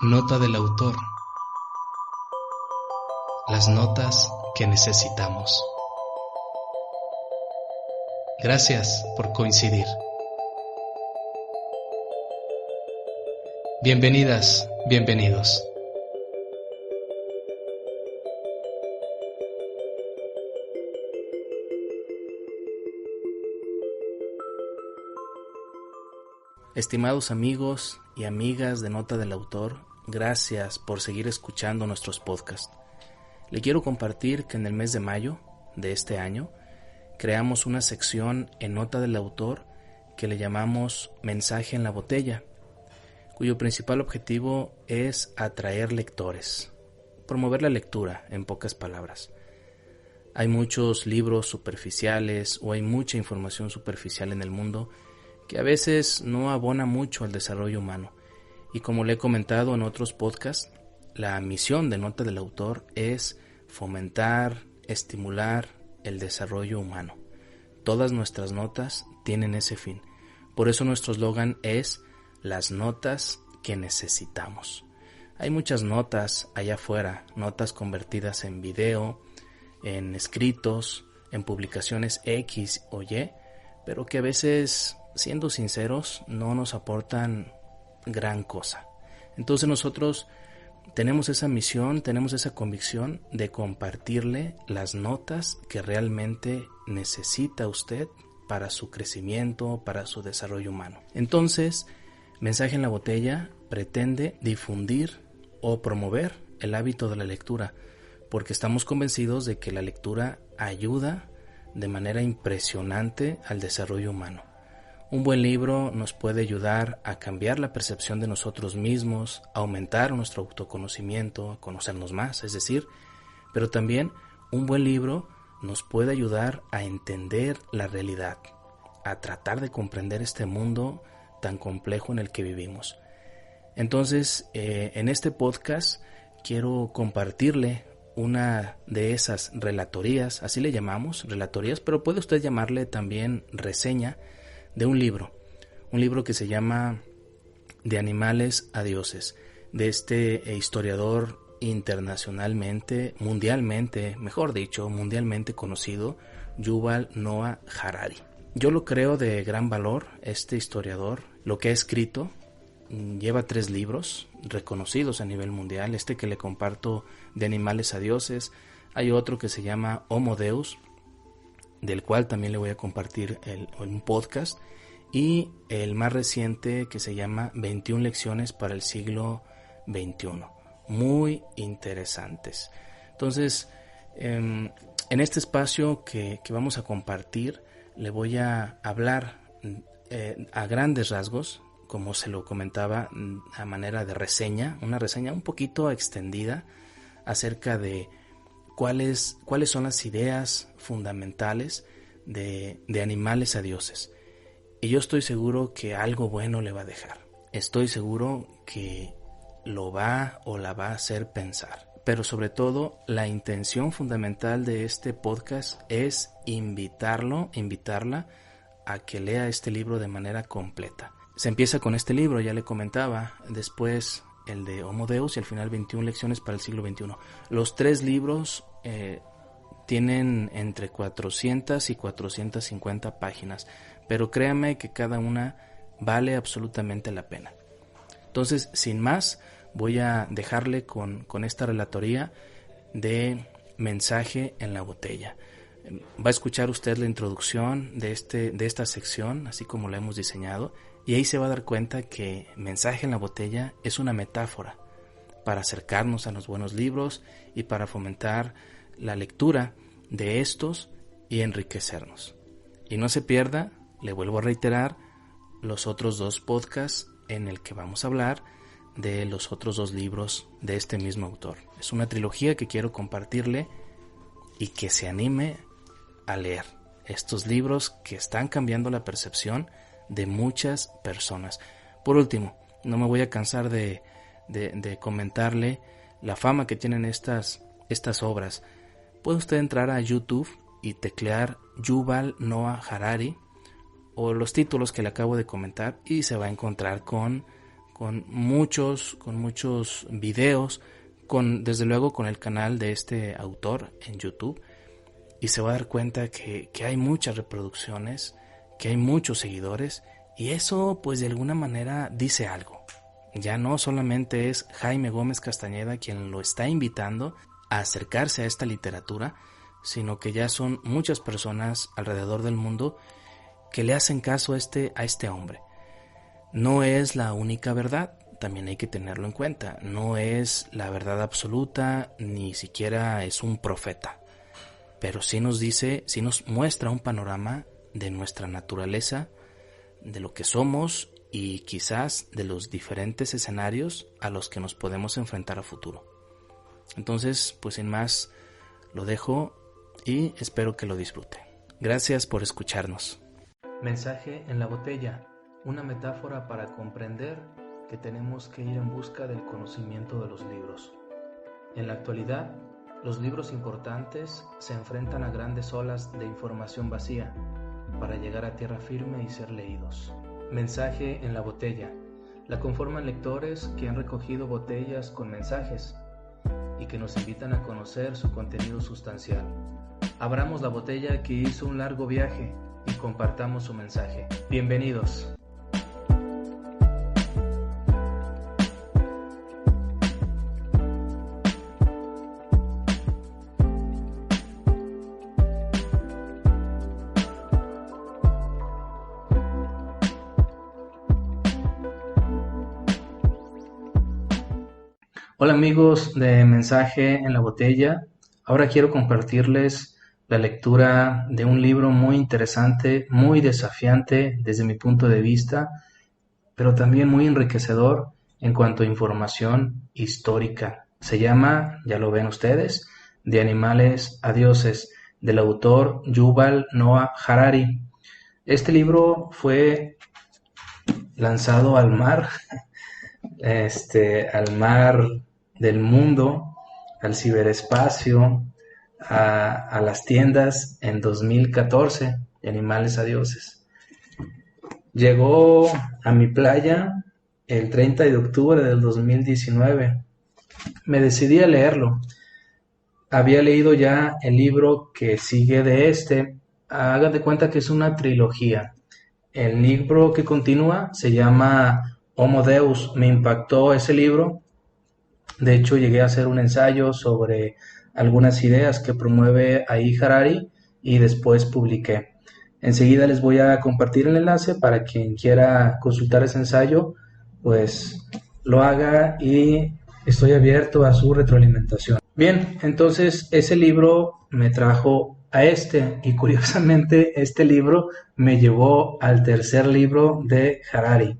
Nota del autor. Las notas que necesitamos. Gracias por coincidir. Bienvenidas, bienvenidos. Estimados amigos y amigas de Nota del Autor, gracias por seguir escuchando nuestros podcasts. Le quiero compartir que en el mes de mayo de este año creamos una sección en Nota del Autor que le llamamos Mensaje en la Botella, cuyo principal objetivo es atraer lectores, promover la lectura, en pocas palabras. Hay muchos libros superficiales o hay mucha información superficial en el mundo que a veces no abona mucho al desarrollo humano. Y como le he comentado en otros podcasts, la misión de Nota del Autor es fomentar, estimular el desarrollo humano. Todas nuestras notas tienen ese fin. Por eso nuestro eslogan es las notas que necesitamos. Hay muchas notas allá afuera, notas convertidas en video, en escritos, en publicaciones X o Y, pero que a veces, siendo sinceros, no nos aportan gran cosa. Entonces nosotros tenemos esa misión, tenemos esa convicción de compartirle las notas que realmente necesita usted para su crecimiento, para su desarrollo humano. Entonces, Mensaje en la Botella pretende difundir o promover el hábito de la lectura, porque estamos convencidos de que la lectura ayuda de manera impresionante al desarrollo humano. Un buen libro nos puede ayudar a cambiar la percepción de nosotros mismos, a aumentar nuestro autoconocimiento, a conocernos más, es decir, pero también un buen libro nos puede ayudar a entender la realidad, a tratar de comprender este mundo tan complejo en el que vivimos. Entonces, en este podcast quiero compartirle una de esas relatorías, así le llamamos, relatorías, pero puede usted llamarle también reseña, de un libro que se llama De animales a dioses, de este historiador internacionalmente, mundialmente conocido, Yuval Noah Harari. Yo lo creo de gran valor, este historiador, lo que ha escrito. Lleva 3 libros reconocidos a nivel mundial. Este que le comparto, De animales a dioses. Hay otro que se llama Homo Deus, del cual también le voy a compartir un podcast, y el más reciente que se llama 21 lecciones para el siglo XXI. Muy interesantes. Entonces, en este espacio que vamos a compartir, le voy a hablar a grandes rasgos, como se lo comentaba, a manera de reseña, una reseña un poquito extendida acerca de cuáles son las ideas fundamentales de animales a dioses. Y yo estoy seguro que algo bueno le va a dejar. Estoy seguro que lo va o la va a hacer pensar. Pero sobre todo, la intención fundamental de este podcast es invitarla a que lea este libro de manera completa. Se empieza con este libro, ya le comentaba, después el de Homo Deus y al final 21 lecciones para el siglo XXI. Los 3 libros tienen entre 400 y 450 páginas, pero créame que cada una vale absolutamente la pena. Entonces, sin más, voy a dejarle con esta relatoría de Mensaje en la Botella. Va a escuchar usted la introducción de esta sección, así como la hemos diseñado, y ahí se va a dar cuenta que Mensaje en la Botella es una metáfora para acercarnos a los buenos libros y para fomentar la lectura de estos y enriquecernos. Y no se pierda, le vuelvo a reiterar, los otros 2 podcasts en el que vamos a hablar de los otros 2 libros de este mismo autor. Es una trilogía que quiero compartirle y que se anime a leer estos libros que están cambiando la percepción de muchas personas. Por último, no me voy a cansar de comentarle la fama que tienen estas obras. Puede usted entrar a YouTube y teclear Yuval Noah Harari o los títulos que le acabo de comentar y se va a encontrar con con muchos videos, desde luego con el canal de este autor en YouTube, y se va a dar cuenta que hay muchas reproducciones, que hay muchos seguidores, y eso pues de alguna manera dice algo. Ya no solamente es Jaime Gómez Castañeda quien lo está invitando a acercarse a esta literatura, sino que ya son muchas personas alrededor del mundo que le hacen caso a este hombre. No es la única verdad, también hay que tenerlo en cuenta. No es la verdad absoluta, ni siquiera es un profeta. Pero sí nos muestra un panorama de nuestra naturaleza, de lo que somos y quizás de los diferentes escenarios a los que nos podemos enfrentar a futuro. Entonces, pues sin más, lo dejo y espero que lo disfruten. Gracias por escucharnos. Mensaje en la botella, una metáfora para comprender que tenemos que ir en busca del conocimiento de los libros. En la actualidad, los libros importantes se enfrentan a grandes olas de información vacía para llegar a tierra firme y ser leídos. Mensaje en la botella, la conforman lectores que han recogido botellas con mensajes y que nos invitan a conocer su contenido sustancial. Abramos la botella que hizo un largo viaje y compartamos su mensaje. Bienvenidos. Hola amigos de Mensaje en la Botella. Ahora quiero compartirles la lectura de un libro muy interesante, muy desafiante desde mi punto de vista, pero también muy enriquecedor en cuanto a información histórica. Se llama, ya lo ven ustedes, De animales a dioses, del autor Yuval Noah Harari. Este libro fue lanzado al mar, al mar del mundo, al ciberespacio, a las tiendas en 2014, de Animales a Dioses. Llegó a mi playa el 30 de octubre del 2019. Me decidí a leerlo. Había leído ya el libro que sigue de este. Hagan de cuenta que es una trilogía. El libro que continúa se llama Homo Deus. Me impactó ese libro. De hecho, llegué a hacer un ensayo sobre algunas ideas que promueve ahí Harari y después publiqué. Enseguida les voy a compartir el enlace para quien quiera consultar ese ensayo, pues lo haga y estoy abierto a su retroalimentación. Bien, entonces ese libro me trajo a y curiosamente este libro me llevó al tercer libro de Harari.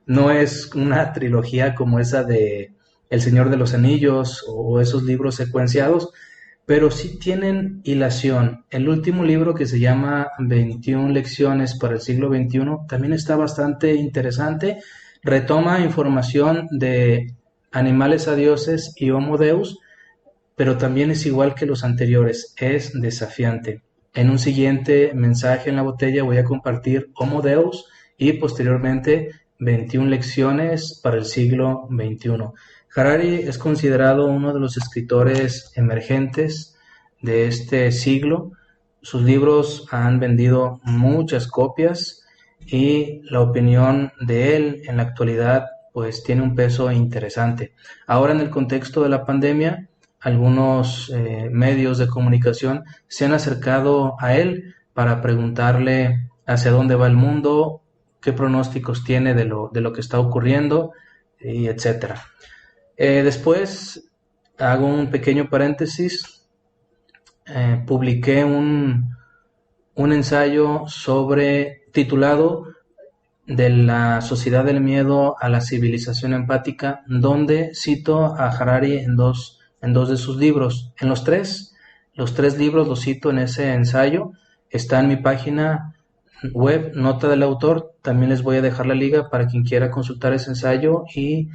No es una trilogía como esa de El Señor de los Anillos o esos libros secuenciados, pero sí tienen hilación. El último libro, que se llama 21 lecciones para el siglo XXI, también está bastante interesante. Retoma información de Animales a Dioses y Homo Deus, pero también es igual que los anteriores, es desafiante. En un siguiente mensaje en la botella voy a compartir Homo Deus y posteriormente 21 lecciones para el siglo XXI. Harari es considerado uno de los escritores emergentes de este siglo. Sus libros han vendido muchas copias y la opinión de él en la actualidad pues tiene un peso interesante. Ahora, en el contexto de la pandemia, algunos medios de comunicación se han acercado a él para preguntarle hacia dónde va el mundo, qué pronósticos tiene de lo que está ocurriendo, y etcétera. Después hago un pequeño paréntesis. Publiqué un ensayo titulado De la sociedad del miedo a la civilización empática, donde cito a Harari en dos de sus libros. En los tres libros los cito en ese ensayo. Está en mi página web, nota del autor. También les voy a dejar la liga para quien quiera consultar ese ensayo y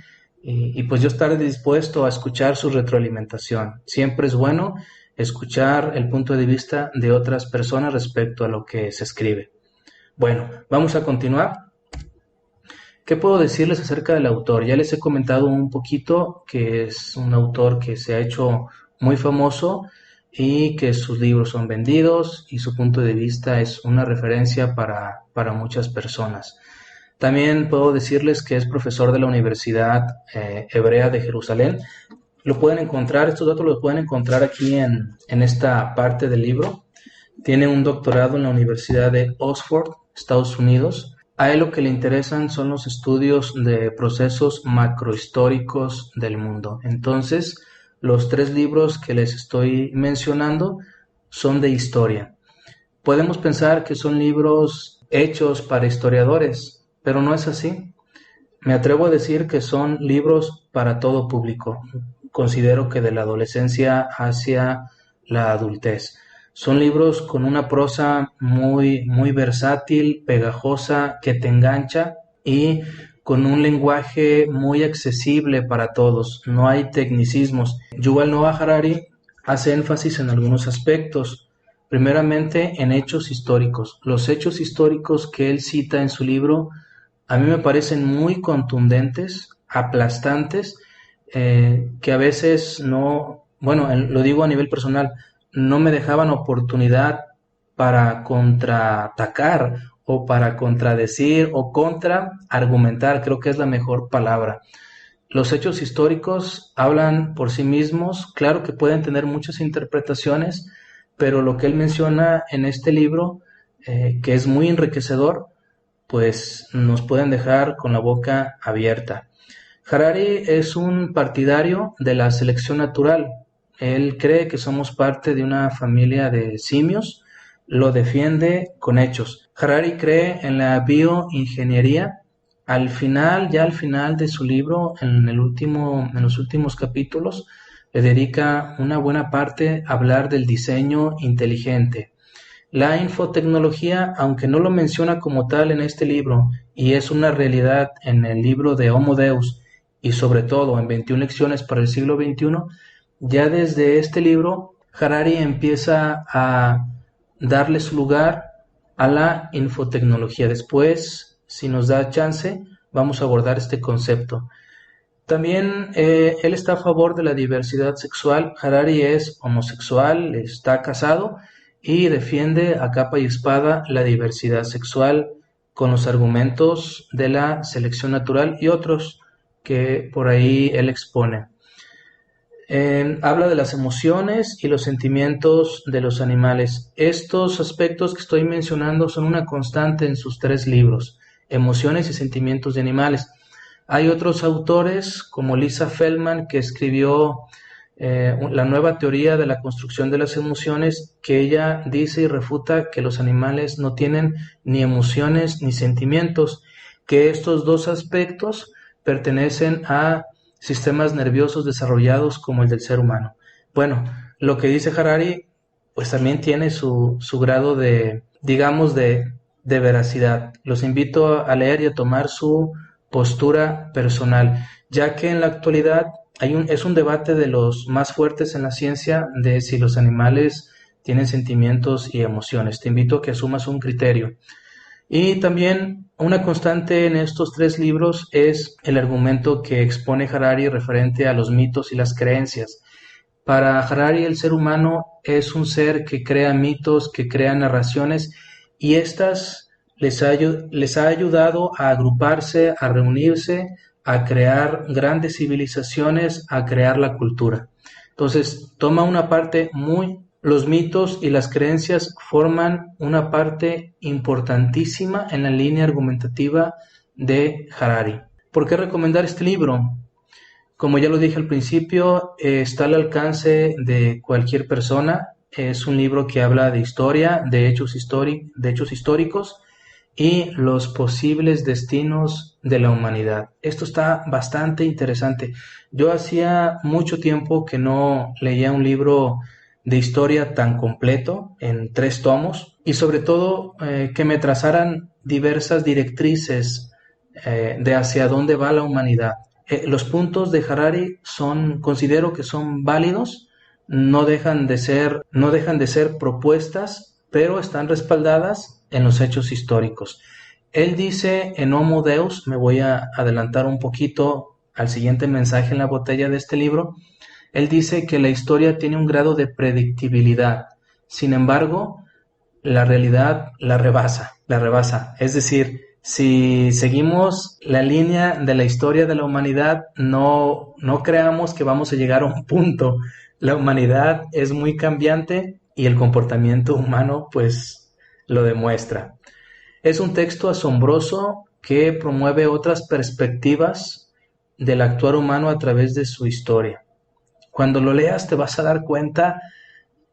pues yo estaré dispuesto a escuchar su retroalimentación. Siempre es bueno escuchar el punto de vista de otras personas respecto a lo que se escribe. Bueno, vamos a continuar. ¿Qué puedo decirles acerca del autor? Ya les he comentado un poquito que es un autor que se ha hecho muy famoso y que sus libros son vendidos y su punto de vista es una referencia para muchas personas. También puedo decirles que es profesor de la Universidad Hebrea de Jerusalén. Lo pueden encontrar, estos datos los pueden encontrar aquí en esta parte del libro. Tiene un doctorado en la Universidad de Oxford, Estados Unidos. A él lo que le interesan son los estudios de procesos macrohistóricos del mundo. Entonces, los 3 libros que les estoy mencionando son de historia. Podemos pensar que son libros hechos para historiadores, pero no es así. Me atrevo a decir que son libros para todo público. Considero que de la adolescencia hacia la adultez. Son libros con una prosa muy, muy versátil, pegajosa, que te engancha y con un lenguaje muy accesible para todos. No hay tecnicismos. Yuval Noah Harari hace énfasis en algunos aspectos. Primeramente, en hechos históricos. Los hechos históricos que él cita en su libro a mí me parecen muy contundentes, aplastantes, que a veces no, bueno, lo digo a nivel personal, no me dejaban oportunidad para contraatacar o para contradecir o contraargumentar, creo que es la mejor palabra. Los hechos históricos hablan por sí mismos, claro que pueden tener muchas interpretaciones, pero lo que él menciona en este libro, que es muy enriquecedor, pues nos pueden dejar con la boca abierta. Harari es un partidario de la selección natural. Él cree que somos parte de una familia de simios, lo defiende con hechos. Harari cree en la bioingeniería. Al final de su libro, en los últimos capítulos, le dedica una buena parte a hablar del diseño inteligente. La infotecnología, aunque no lo menciona como tal en este libro, y es una realidad en el libro de Homo Deus, y sobre todo en 21 lecciones para el siglo XXI, ya desde este libro, Harari empieza a darle su lugar a la infotecnología. Después, si nos da chance, vamos a abordar este concepto. También él está a favor de la diversidad sexual. Harari es homosexual, está casado y defiende a capa y espada la diversidad sexual con los argumentos de la selección natural y otros que por ahí él expone. Habla de las emociones y los sentimientos de los animales. Estos aspectos que estoy mencionando son una constante en sus 3 libros, Emociones y sentimientos de animales. Hay otros autores como Lisa Feldman, que escribió la nueva teoría de la construcción de las emociones, que ella dice y refuta que los animales no tienen ni emociones ni sentimientos, que estos 2 aspectos pertenecen a sistemas nerviosos desarrollados como el del ser humano. Bueno, lo que dice Harari pues también tiene su grado de, digamos, de veracidad. Los invito a leer y a tomar su postura personal, ya que en la actualidad es un debate de los más fuertes en la ciencia de si los animales tienen sentimientos y emociones. Te invito a que asumas un criterio. Y también una constante en estos 3 libros es el argumento que expone Harari referente a los mitos y las creencias. Para Harari el ser humano es un ser que crea mitos, que crea narraciones y estas les ha ayudado a agruparse, a reunirse, a crear grandes civilizaciones, a crear la cultura. Entonces, toma una parte los mitos y las creencias forman una parte importantísima en la línea argumentativa de Harari. ¿Por qué recomendar este libro? Como ya lo dije al principio, está al alcance de cualquier persona. Es un libro que habla de historia, de hechos históricos y los posibles destinos de la humanidad. Esto está bastante interesante. Yo hacía mucho tiempo que no leía un libro de historia tan completo, en 3 tomos, y sobre todo que me trazaran diversas directrices de hacia dónde va la humanidad. Los puntos de Harari considero que son válidos, no dejan de ser propuestas, pero están respaldadas en los hechos históricos. Él dice en Homo Deus, me voy a adelantar un poquito al siguiente mensaje en la botella de este libro. Él dice que la historia tiene un grado de predictibilidad, sin embargo, la realidad la rebasa. Es decir, si seguimos la línea de la historia de la humanidad, no creamos que vamos a llegar a un punto. La humanidad es muy cambiante y el comportamiento humano pues lo demuestra. Es un texto asombroso que promueve otras perspectivas del actuar humano a través de su historia. Cuando lo leas te vas a dar cuenta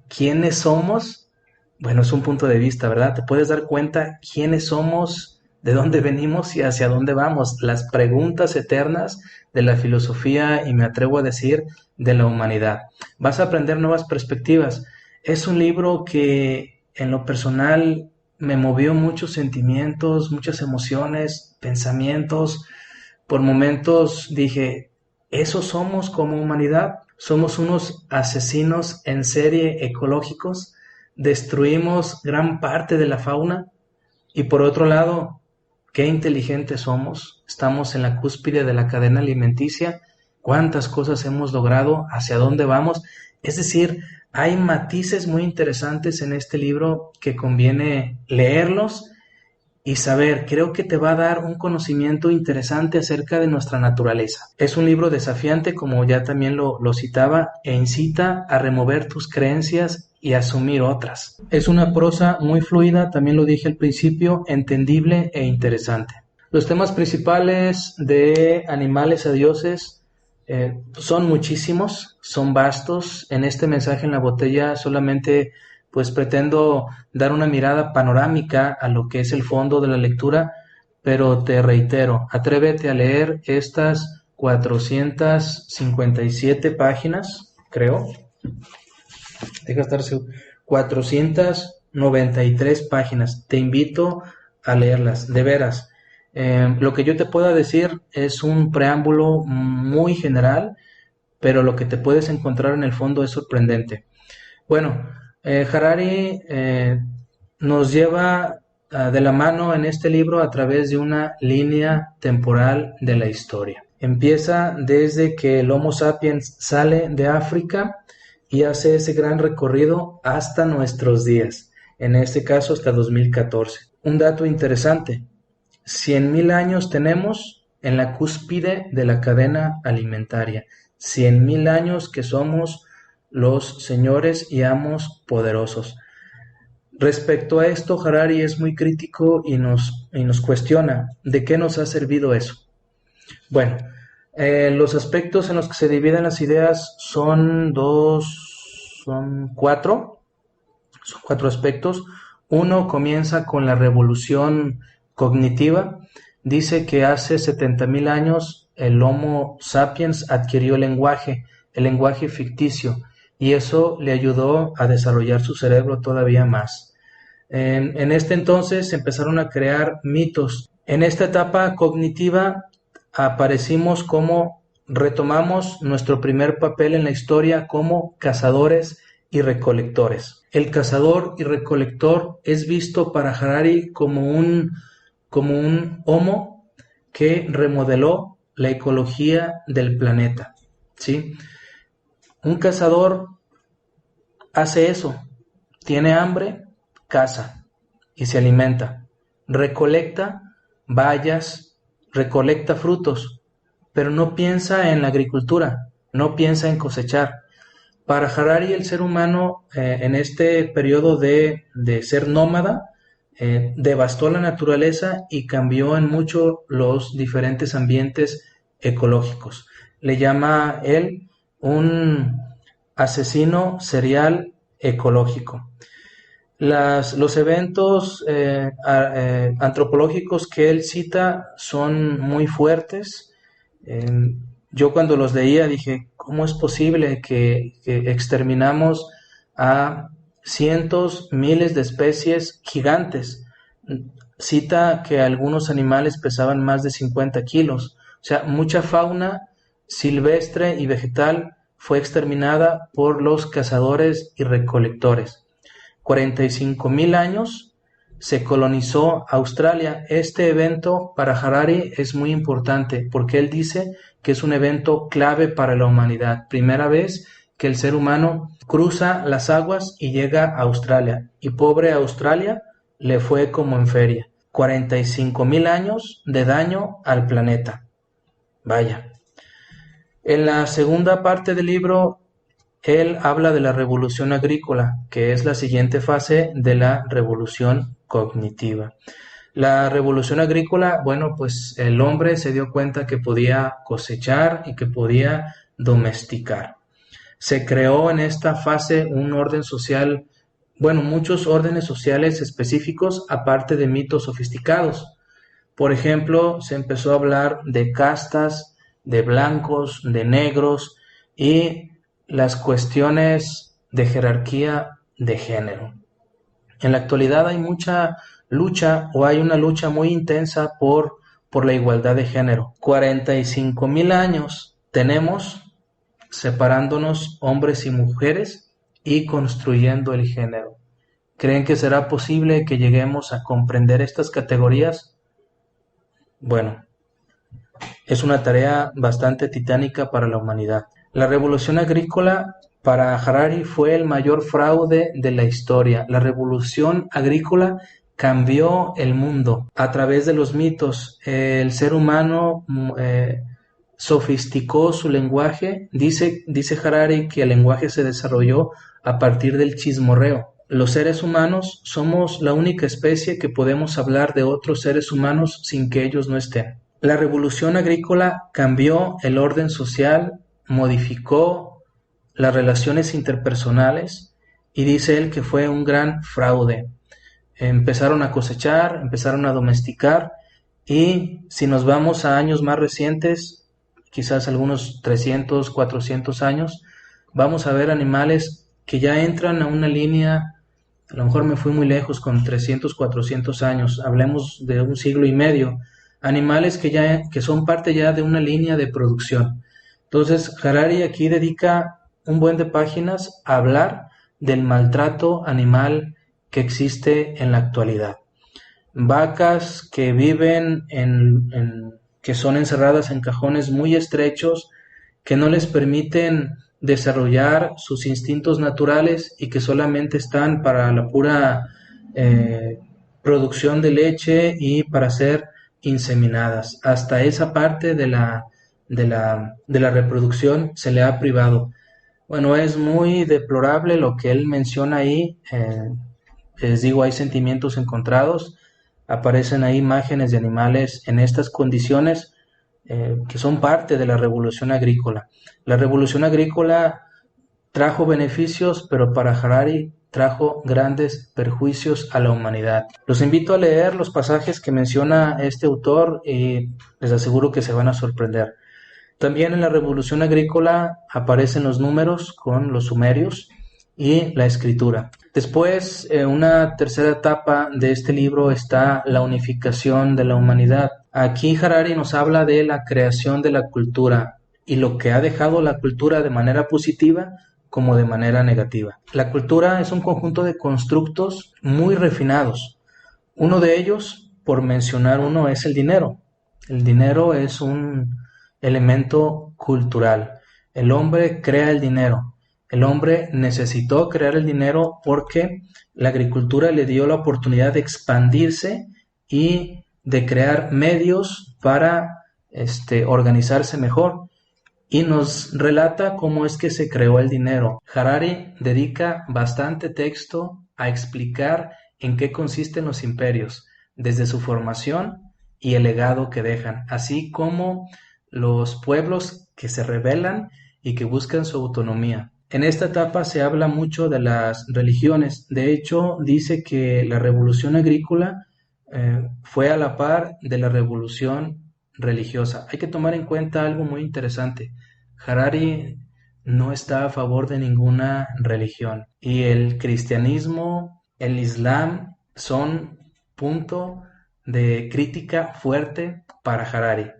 quiénes somos. Bueno, es un punto de vista, ¿verdad? Te puedes dar cuenta quiénes somos, de dónde venimos y hacia dónde vamos. Las preguntas eternas de la filosofía y me atrevo a decir de la humanidad. Vas a aprender nuevas perspectivas. Es un libro que en lo personal me movió muchos sentimientos, muchas emociones, pensamientos. Por momentos dije, ¿eso somos como humanidad? ¿Somos unos asesinos en serie ecológicos? ¿Destruimos gran parte de la fauna? Y por otro lado, ¿qué inteligentes somos? Estamos en la cúspide de la cadena alimenticia. ¿Cuántas cosas hemos logrado? ¿Hacia dónde vamos? Es decir, hay matices muy interesantes en este libro que conviene leerlos y saber. Creo que te va a dar un conocimiento interesante acerca de nuestra naturaleza. Es un libro desafiante, como ya también lo citaba, e incita a remover tus creencias y asumir otras. Es una prosa muy fluida, también lo dije al principio, entendible e interesante. Los temas principales de Animales a Dioses son muchísimos, son vastos. En este mensaje en la botella solamente pues pretendo dar una mirada panorámica a lo que es el fondo de la lectura, pero te reitero, atrévete a leer estas 457 páginas, creo, deja estar seguro, 493 páginas, te invito a leerlas, de veras. Lo que yo te pueda decir es un preámbulo muy general, pero lo que te puedes encontrar en el fondo es sorprendente. Bueno, Harari nos lleva de la mano en este libro a través de una línea temporal de la historia. Empieza desde que el Homo sapiens sale de África y hace ese gran recorrido hasta nuestros días, en este caso hasta 2014. Un dato interesante, 100.000 años tenemos en la cúspide de la cadena alimentaria, 100.000 años que somos los señores y amos poderosos. Respecto a esto, Harari es muy crítico y nos cuestiona ¿de qué nos ha servido eso? Bueno, los aspectos en los que se dividen las ideas son cuatro aspectos. Uno comienza con la revolución cognitiva. Dice que hace 70.000 años el Homo sapiens adquirió el lenguaje ficticio, y eso le ayudó a desarrollar su cerebro todavía más. En este entonces se empezaron a crear mitos. En esta etapa cognitiva aparecimos como retomamos nuestro primer papel en la historia como cazadores y recolectores. El cazador y recolector es visto para Harari como un homo que remodeló la ecología del planeta, ¿sí? Un cazador hace eso, tiene hambre, caza y se alimenta, recolecta bayas, recolecta frutos, pero no piensa en la agricultura, no piensa en cosechar. Para Harari el ser humano en este periodo de ser nómada devastó la naturaleza y cambió en mucho los diferentes ambientes ecológicos. Le llama él un asesino serial ecológico. Los eventos antropológicos que él cita son muy fuertes. Yo cuando los leía dije, ¿cómo es posible que exterminamos a cientos, miles de especies gigantes? Cita que algunos animales pesaban más de 50 kilos. O sea, mucha fauna silvestre y vegetal fue exterminada por los cazadores y recolectores. 45.000 años se colonizó Australia. Este evento para Harari es muy importante porque él dice que es un evento clave para la humanidad. Primera vez que el ser humano cruza las aguas y llega a Australia. Y pobre Australia le fue como en feria. 45,000 años de daño al planeta. Vaya. En la segunda parte del libro, él habla de la revolución agrícola, que es la siguiente fase de la revolución cognitiva. La revolución agrícola, bueno, pues el hombre se dio cuenta que podía cosechar y que podía domesticar. Se creó en esta fase un orden social, bueno, muchos órdenes sociales específicos, aparte de mitos sofisticados. Por ejemplo, se empezó a hablar de castas, de blancos, de negros y las cuestiones de jerarquía de género. En la actualidad hay mucha lucha o hay una lucha muy intensa por la igualdad de género. 45,000 años tenemos separándonos hombres y mujeres y construyendo el género. ¿Creen que será posible que lleguemos a comprender estas categorías? Bueno, es una tarea bastante titánica para la humanidad. La revolución agrícola para Harari fue el mayor fraude de la historia. La revolución agrícola cambió el mundo a través de los mitos. El ser humano sofisticó su lenguaje. Dice Harari que el lenguaje se desarrolló a partir del chismorreo. Los seres humanos somos la única especie que podemos hablar de otros seres humanos sin que ellos no estén. La revolución agrícola cambió el orden social, modificó las relaciones interpersonales y dice él que fue un gran fraude. Empezaron a cosechar, empezaron a domesticar y si nos vamos a años más recientes, quizás algunos 300, 400 años, vamos a ver animales que ya entran a una línea. A lo mejor me fui muy lejos con 300, 400 años, hablemos de un siglo y medio, animales que son parte ya de una línea de producción. Entonces, Harari aquí dedica un buen de páginas a hablar del maltrato animal que existe en la actualidad. Vacas que viven que son encerradas en cajones muy estrechos, que no les permiten desarrollar sus instintos naturales y que solamente están para la pura producción de leche y para ser inseminadas. Hasta esa parte de la reproducción se le ha privado. Bueno, es muy deplorable lo que él menciona ahí. Les digo, hay sentimientos encontrados. Aparecen ahí imágenes de animales en estas condiciones que son parte de la revolución agrícola. La revolución agrícola trajo beneficios, pero para Harari trajo grandes perjuicios a la humanidad. Los invito a leer los pasajes que menciona este autor y les aseguro que se van a sorprender. También en la revolución agrícola aparecen los números con los sumerios y la escritura. Después, una tercera etapa de este libro está la unificación de la humanidad. Aquí Harari nos habla de la creación de la cultura y lo que ha dejado la cultura de manera positiva como de manera negativa. La cultura es un conjunto de constructos muy refinados. Uno de ellos, por mencionar uno, es el dinero. El dinero es un elemento cultural. El hombre crea el dinero. El hombre necesitó crear el dinero porque la agricultura le dio la oportunidad de expandirse y de crear medios para organizarse mejor. Y nos relata cómo es que se creó el dinero. Harari dedica bastante texto a explicar en qué consisten los imperios, desde su formación y el legado que dejan, así como los pueblos que se rebelan y que buscan su autonomía. En esta etapa se habla mucho de las religiones. De hecho, dice que la revolución agrícola fue a la par de la revolución religiosa. Hay que tomar en cuenta algo muy interesante. Harari no está a favor de ninguna religión y el cristianismo, el islam son punto de crítica fuerte para Harari.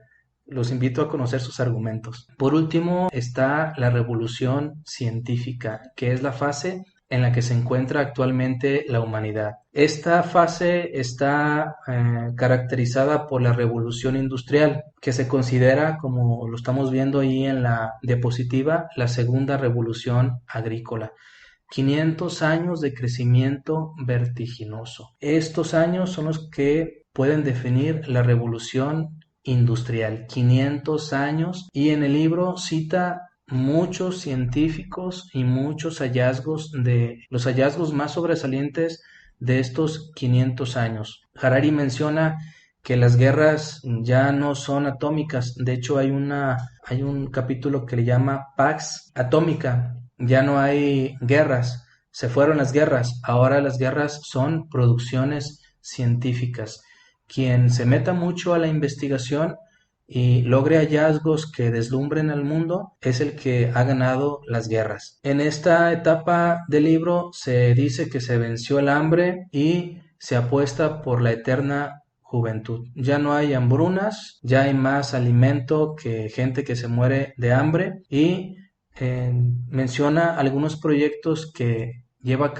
Los invito a conocer sus argumentos. Por último está la revolución científica, que es la fase en la que se encuentra actualmente la humanidad. Esta fase está caracterizada por la revolución industrial, que se considera, como lo estamos viendo ahí en la diapositiva, la segunda revolución agrícola. 500 años de crecimiento vertiginoso. Estos años son los que pueden definir la revolución industrial. 500 años, y en el libro cita muchos científicos y muchos hallazgos, de los hallazgos más sobresalientes de estos 500 años. Harari menciona que las guerras ya no son atómicas. De hecho, hay un capítulo que le llama Pax Atómica. Ya no hay guerras, se fueron las guerras, ahora las guerras son producciones científicas. Quien se meta mucho a la investigación y logre hallazgos que deslumbren al mundo es el que ha ganado las guerras. En esta etapa del libro se dice que se venció el hambre y se apuesta por la eterna juventud. Ya no hay hambrunas, ya hay más alimento que gente que se muere de hambre, y menciona algunos proyectos que llevan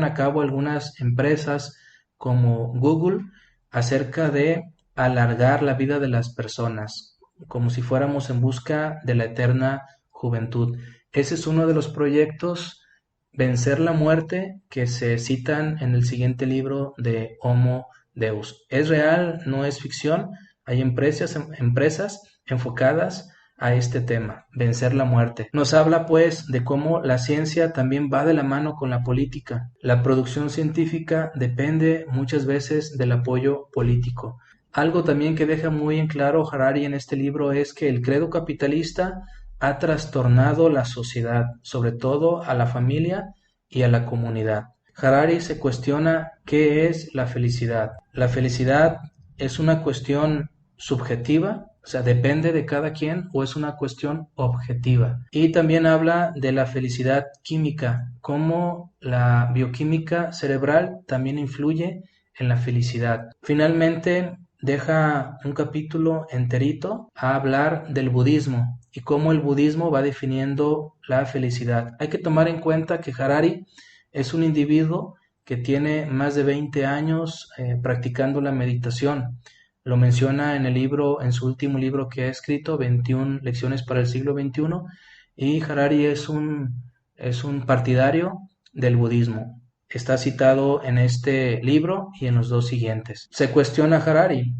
a cabo algunas empresas como Google acerca de alargar la vida de las personas, como si fuéramos en busca de la eterna juventud. Ese es uno de los proyectos, vencer la muerte, que se citan en el siguiente libro de Homo Deus. Es real, no es ficción. Hay empresas enfocadas a este tema, vencer la muerte. Nos habla pues de cómo la ciencia también va de la mano con la política. La producción científica depende muchas veces del apoyo político. Algo también que deja muy en claro Harari en este libro es que el credo capitalista ha trastornado la sociedad, sobre todo a la familia y a la comunidad. Harari se cuestiona qué es la felicidad. La felicidad es una cuestión subjetiva, o sea, depende de cada quien, o es una cuestión objetiva. Y también habla de la felicidad química, cómo la bioquímica cerebral también influye en la felicidad. Finalmente, deja un capítulo enterito a hablar del budismo y cómo el budismo va definiendo la felicidad. Hay que tomar en cuenta que Harari es un individuo que tiene más de 20 años practicando la meditación. Lo menciona en el libro, en su último libro que ha escrito, 21 lecciones para el siglo XXI, y Harari es un partidario del budismo. Está citado en este libro y en los dos siguientes. Se cuestiona Harari: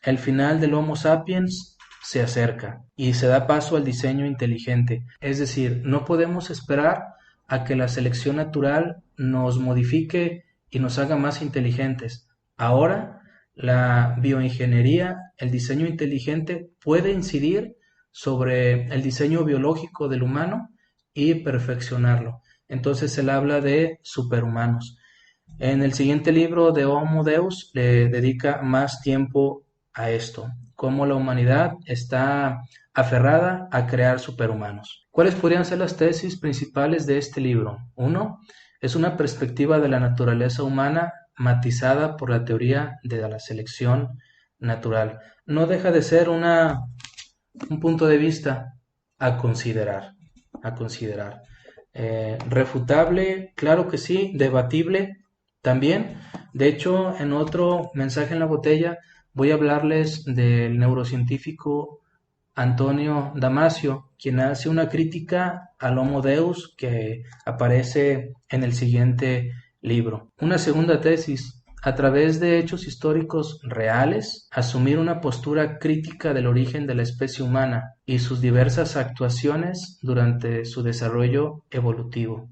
el final del Homo sapiens se acerca y se da paso al diseño inteligente. Es decir, no podemos esperar a que la selección natural nos modifique y nos haga más inteligentes. Ahora, la bioingeniería, el diseño inteligente, puede incidir sobre el diseño biológico del humano y perfeccionarlo. Entonces él habla de superhumanos. En el siguiente libro de Homo Deus le dedica más tiempo a esto, cómo la humanidad está aferrada a crear superhumanos. ¿Cuáles podrían ser las tesis principales de este libro? 1. Es una perspectiva de la naturaleza humana matizada por la teoría de la selección natural. No deja de ser un punto de vista a considerar. Refutable, claro que sí, debatible también. De hecho, en otro mensaje en la botella voy a hablarles del neurocientífico Antonio Damasio, quien hace una crítica al Homo Deus que aparece en el siguiente libro. Una segunda tesis: a través de hechos históricos reales, asumir una postura crítica del origen de la especie humana y sus diversas actuaciones durante su desarrollo evolutivo.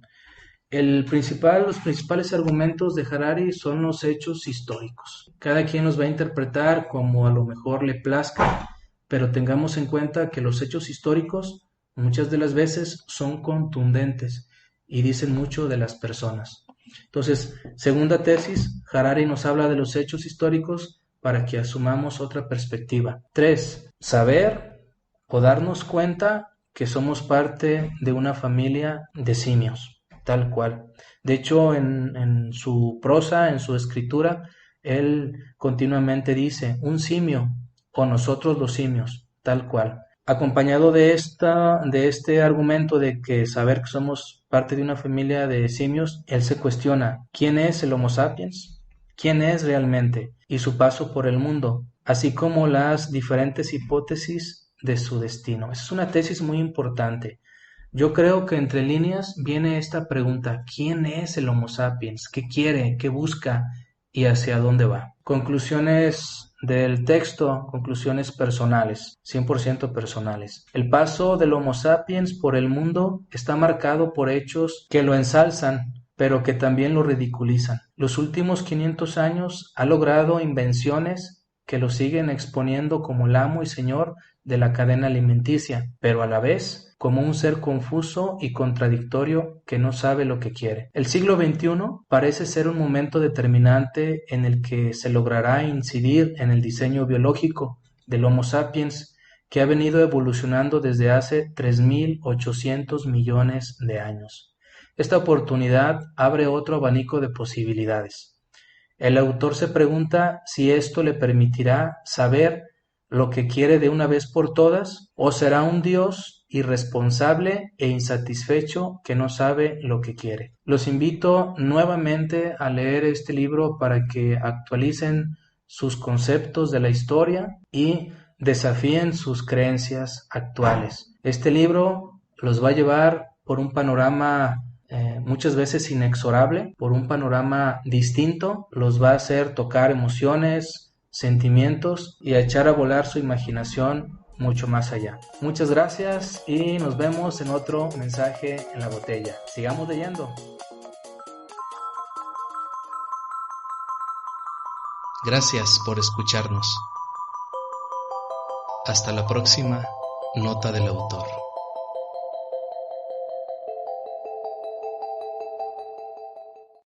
Los principales argumentos de Harari son los hechos históricos. Cada quien los va a interpretar como a lo mejor le plazca, pero tengamos en cuenta que los hechos históricos muchas de las veces son contundentes y dicen mucho de las personas. Entonces, segunda tesis, Harari nos habla de los hechos históricos para que asumamos otra perspectiva. 3. Saber o darnos cuenta que somos parte de una familia de simios, tal cual. De hecho, en su prosa, en su escritura, él continuamente dice: un simio o nosotros los simios, tal cual. Acompañado de este argumento de que saber que somos parte de una familia de simios, él se cuestiona ¿quién es el Homo sapiens? ¿Quién es realmente? Y su paso por el mundo, así como las diferentes hipótesis de su destino. Esa es una tesis muy importante. Yo creo que entre líneas viene esta pregunta, ¿quién es el Homo sapiens? ¿Qué quiere? ¿Qué busca? ¿Y hacia dónde va? Conclusiones del texto, conclusiones personales, 100% personales. El paso del Homo sapiens por el mundo está marcado por hechos que lo ensalzan, pero que también lo ridiculizan. Los últimos 500 años ha logrado invenciones que lo siguen exponiendo como el amo y señor de la cadena alimenticia, pero a la vez como un ser confuso y contradictorio que no sabe lo que quiere. El siglo XXI parece ser un momento determinante en el que se logrará incidir en el diseño biológico del Homo sapiens, que ha venido evolucionando desde hace 3.800 millones de años. Esta oportunidad abre otro abanico de posibilidades. El autor se pregunta si esto le permitirá saber lo que quiere de una vez por todas, o será un Dios irresponsable e insatisfecho que no sabe lo que quiere. Los invito nuevamente a leer este libro para que actualicen sus conceptos de la historia y desafíen sus creencias actuales. Este libro los va a llevar por un panorama muchas veces inexorable, por un panorama distinto, los va a hacer tocar emociones, sentimientos y a echar a volar su imaginación mucho más allá. Muchas gracias y nos vemos en otro mensaje en la botella. Sigamos leyendo. Gracias por escucharnos. Hasta la próxima nota del autor.